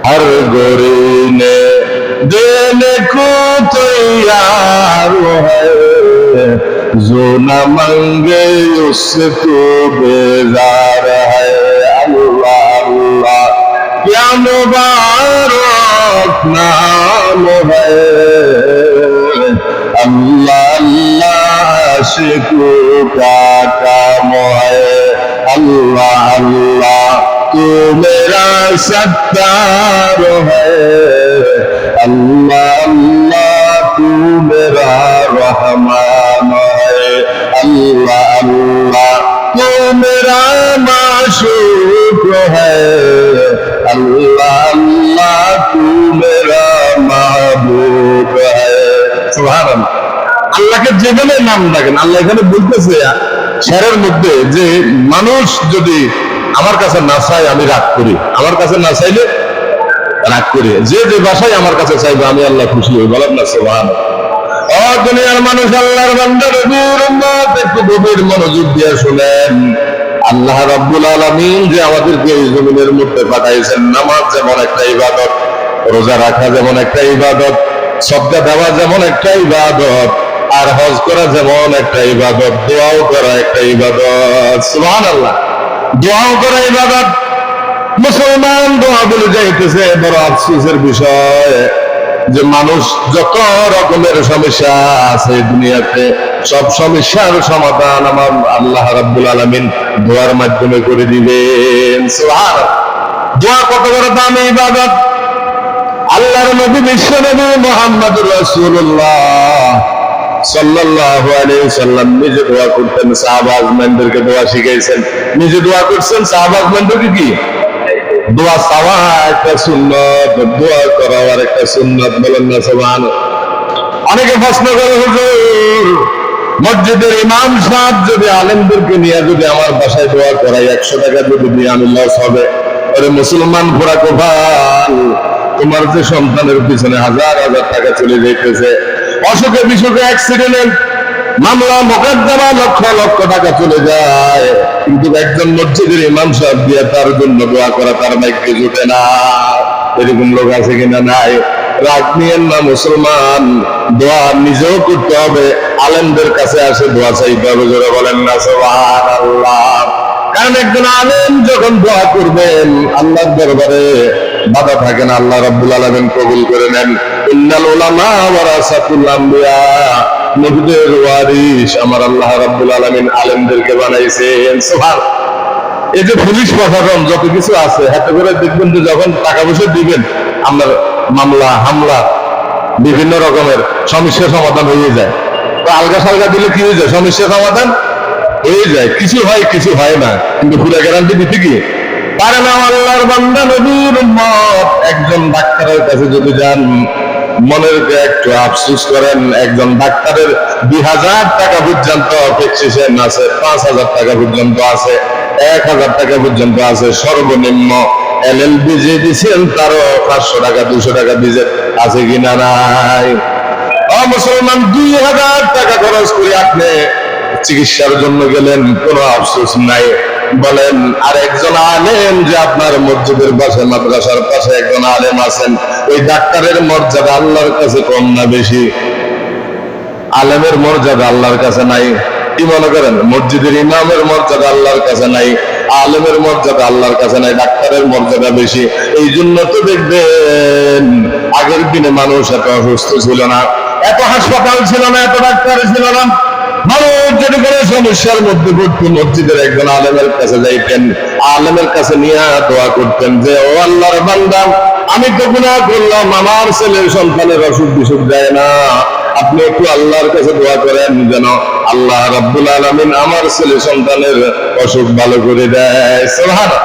हर गोरी ने देने को तैयार है, जो न मांगे उसको बेजार है। अल्लाह अल्लाह क्या मुबारक नाम है, अल्लाह अल्लाह आशिकों का काम है। अल्लाह अल्लाह तू मेरा सत्तार है, अल्लाह अल्लाह तू मेरा रहमान है। अल्लाह अल्लाह तू मेरा माशूक है, अल्लाह अल्लाह तू मेरा महबूब है। सुभान अल्लाह। আল্লাহকে যেভাবে নাম ডাকেন, আল্লাহ এখানে বলতেছে শেরের মধ্যে যে মানুষ যদি আমার কাছে না চায় আমি রাগ করি, আমার কাছে না চাইলে রাগ করি, যে যে ভাষায় আমার কাছে চাইবে আমি আল্লাহ খুশি হই। বলেন না সুবহানাল্লাহ। ও দুনিয়ার মানুষ, আল্লাহর বান্দা নবীর উম্মত, একটু গভীর মনোযোগ দিয়ে শুনেন। আল্লাহ রাব্বুল আলামিন যে আমাদেরকে এই জমিনের মধ্যে পাঠাইছেন, নামাজ যেমন একটা ইবাদত, রোজা রাখা যেমন একটা ইবাদত, সদকা দেওয়া যেমন একটা ইবাদত, আর হজ করা যেমন একটা ইবাদত, দোয়াও করা একটা ইবাদত। সুবহানাল্লাহ। দোয়াও করা ইবাদত। মুসলমান দোয়া বলে যাইতেছে, বড় আফসোসের বিষয় যে মানুষ যত রকমের সমস্যা আছে দুনিয়াতে, সব সমস্যার সমাধান আমার আল্লাহ রাব্বুল আলামিন দোয়ার মাধ্যমে করে দিবেন। সুবহানাল্লাহ। দোয়া কত বড় দামি ইবাদত। আল্লাহর নবী বিশ্ব নবী মুহাম্মদুর রাসূলুল্লাহ সাল্লাল্লাহু আলাইহি সাল্লাম নিজে দোয়া করতেন, সাহাবা আজমানদেরকে দোয়া শিখাইছেন, নিজে দোয়া করছেন, সাহাবা আজমানদেরকে কি দোয়া চাওয়া একটা সুন্নাত, দোয়া করা আর একটা সুন্নাত। বলেন না সুবহানাল্লাহ। অনেকে প্রশ্ন করে, হুজুর মসজিদের ইমাম সাহেব যদি আলেমদেরকে নিয়ে যদি আমার বাসায় দোয়া করাই, 100 টাকা যদি দিয়ে আমি লস হবে? আরে মুসলমান ঘোরা কোভাল, তোমার যে সন্তানের পিছনে হাজার হাজার টাকা চলে যাইতেছে, অসুখে বিসুখে অ্যাক্সিডেন্ট মামলা মোকদ্দমা লক্ষ লক্ষ টাকা চলে যায়, কিন্তু একজন মসজিদের ইমাম সাহেব দিয়ে তার জন্য দোয়া করা তার ভাগ্যে জুটে না। এরকম লোক আছে কিনা? নাই। রাগ নিয়েন না মুসলমান, দোয়া নিজেও করতে হবে, আলেমদের কাছে আসে দোয়া চাইতে হবে। জোরে বলেন না সুবহানাল্লাহ। কারণ একজন আলেম যখন দোয়া করবেন আল্লাহর দরবারে বাধা থাকে না, আল্লাহ রাব্বুল আলামিন কবুল করে নেন। ইন্নাল উলামা ওয়ারাসাতুল আম্বিয়া, নবীদের ওয়ারিস আমার আল্লাহ রাব্বুল আলামিন আলেমদেরকে বানাইছেন। সুবহানাল্লাহ। এই যে পুলিশ প্রশাসন যত কিছু আছে, হাতে করে দেখবেন যে যখন টাকা পয়সা দিবেন আপনার মামলা হামলা বিভিন্ন রকমের সমস্যা সমাধান হয়ে যায়। তো আলগা সালগা দিলে কি হয়ে যায়? সমস্যা সমাধান হয়ে যায়, কিছু হয় কিছু হয় না, কিন্তু পুরো গ্যারান্টি দিতে কি পারে না। আল্লাহর বান্দা নবীর উম্মত, একজন ডাক্তারের কাছে যদি যান, মনের একটু আফসোস করেন, একজন ডাক্তারের 2000 টাকা পর্যন্ত প্রেসক্রিপশন আছে, 5000 টাকা পর্যন্ত আছে, 1000 টাকা পর্যন্ত আছে, সর্বনিম্ন LLB যে দিচ্ছেন তারও 500 টাকা 200 টাকা দিছে, আছে কিনা? নাই। মুসলমান 2000 টাকা খরচ করে আপনি চিকিৎসার জন্য গেলেন, কোনো আফসোস নাই। বলেন আর একজন আলেম যে আপনার মসজিদের পাশে মাদ্রাসার পাশে একজন আলেম আছেন, ওই ডাক্তারের মর্যাদা আল্লাহর কাছে কম না বেশি? আলেমের মর্যাদা আল্লাহর কাছে নাই। কি মনে করেন? মসজিদের ইমামের মর্যাদা আল্লাহর কাছে নাই, আলেমের মর্যাদা আল্লাহর কাছে নাই, ডাক্তারের মর্যাদা বেশি। এই জন্য তো দেখবেন আগের দিনে মানুষ এত অসুস্থ ছিল না, এত হাসপাতাল ছিল না, এত ডাক্তার ছিল না। মানুষ যদি কোনো সমস্যার মধ্যে পড়তো মসজিদের একজন আলেমের কাছে যাইতেন, আলেমের কাছে নিয়ে দোয়া করতেন যে ও আল্লাহর বান্দা, আমি তো গুনাহ করলাম, আমার ছেলের সন্তানের অসুখ বিসুখ যায় না, আপনি একটু আল্লাহর কাছে দোয়া করেন যেন আল্লাহ রাব্বুল আলামিন আমার ছেলে সন্তানের অসুখ ভালো করে দেয়। সুবহানাল্লাহ।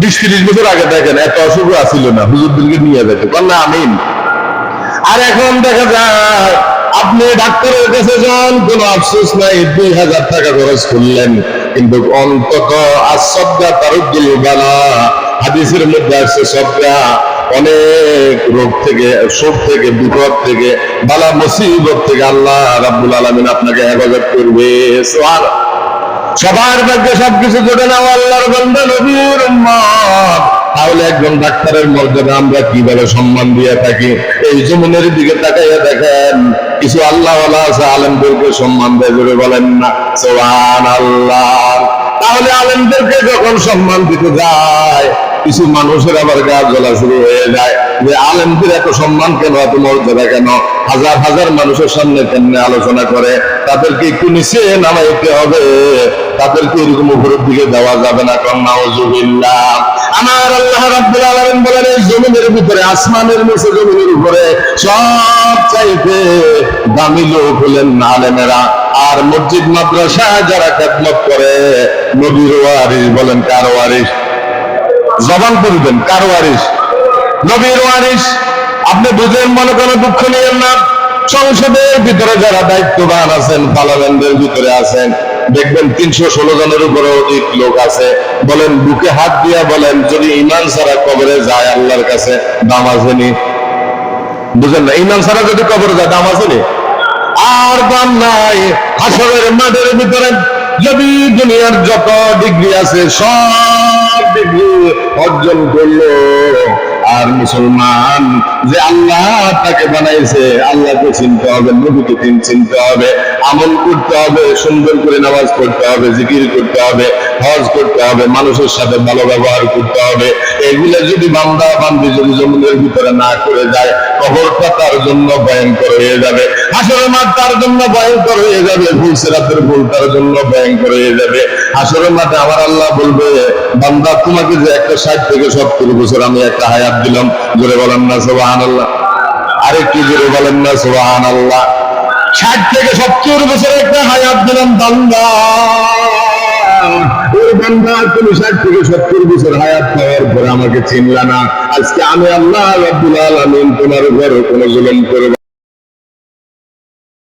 20-30 বছর আগে দেখেন এত অসুখ আসিল না, হুজুরদেরকে নিয়ে যেত, বলনা আমিন। আর এখন দেখা যায় আপনি ডাক্তারের কাছে যান, কোনো আফসোস নাই, 2000 টাকা খরচ করলেন, কিন্তু অন্তত আসসাদকা তারুদ্দুল বালা, হাদিসের মধ্যে আছে সদকা অনেক রোগ থেকে, শোক থেকে, বিপদ থেকে, বালা মুসিবত থেকে আল্লাহ রাব্বুল আলামিন আপনাকে হেফাজত করবে। সুবহানাল্লাহ। সবার ভাগ্যে সবকিছু জোটে না। আল্লাহর বান্দা নবীর উম্মত তাহলে একজন ডাক্তারের মর্যাদা আমরা কিভাবে সম্মান দিয়ে থাকি? এই জমিনের দিকে তাকাইয়া দেখেন, কিছু আল্লাহওয়ালা আছে আলেমদেরকে সম্মান দেয়, জোরে বলেন না সুবহানাল্লাহ। তাহলে আলেমদেরকে যখন সম্মান দিতে যায়, কিছু মানুষের আবার গা জ্বলা শুরু হয়ে যায় যে আলেমদের এত সম্মান কেন, এত মর্যাদা কেন, হাজার হাজার মানুষের সামনে কেমনে আলোচনা করে, তাদেরকে একটু নিচে নামাইতে হবে, তাদেরকে এরকম উপরের দিকে দেওয়া যাবে না। নাউযুবিল্লাহ। আমার আল্লাহ রাব্বুল আলামিন বলেন, এই জমিনের ভিতরে, আসমানের নিচে জমিনের উপরে সব চাইতে দামি লোক হলেন আলেমেরা। আর মসজিদ মাদ্রাসা যারা খেদমত করে, নবীর ওয়ারিস বলেন। কার ওয়ারিস? জবান করবেন, কার ওয়ারিস? নবীর ওয়ারিস। আপনি বুঝেন, মনে কোনো দুঃখ নিয়েন না। সংসদের ভিতরে যারা দায়িত্ববান আছেন, পার্লামেন্টের ভিতরে আছেন, দেখবেন 316 জনের উপরে অধিক লোক আছে। বলেন, বুকে হাত দিয়া বলেন, যদি ইমান ছাড়া কবরে যায় আল্লাহর কাছে দাম আসেনি? বুঝেন না? ইমান ছাড়া যদি কবরে যায় দাম আসেনি? আর দাম নাই। হাসরের মাঠের ভিতরে যদি দুনিয়ার যত ডিগ্রি আছে সব ডিগ্রি অর্জন করলো, আর মুসলমান যে আল্লাহ তাকে বানাইছে, আল্লাহকে চিনতে হবে, নবীকে চিনতে হবে, আমল করতে হবে, সুন্দর করে নামাজ পড়তে হবে, জিকির করতে হবে, হজ করতে হবে, মানুষের সাথে ভালো ব্যবহার করতে হবে। এগুলো যদি বান্দা বান্দি যদি জমিনের ভিতরে না করে যায়, কবরটা তার জন্য ভয়ঙ্কর হয়ে যাবে, হাসরের মাঠ তার জন্য ভয়ঙ্কর হয়ে যাবে, ফুলসিরাতের ফুল তার জন্য ভয়ঙ্কর হয়ে যাবে। হাসরের মাঠে আমার আল্লাহ বলবে, বান্দা তোমাকে যে একটা 60 থেকে 70 বছর আমি একটা হায়াত দিলাম, জোরে বলেন না সুবহানাল্লাহ। আরেকটু জোরে বলেন না সুবহানাল্লাহ। 60 থেকে 70 বছর একটা হায়াত দিলাম বান্দা। ওই বান্দা, তুমি 60 থেকে 70 বছর হায়াত পাওয়ার পরে আমাকে চিনলা না। আজকে আমি আল্লাহ রাব্বুল আলামিন তোমার উপর কোনো জুলুম করব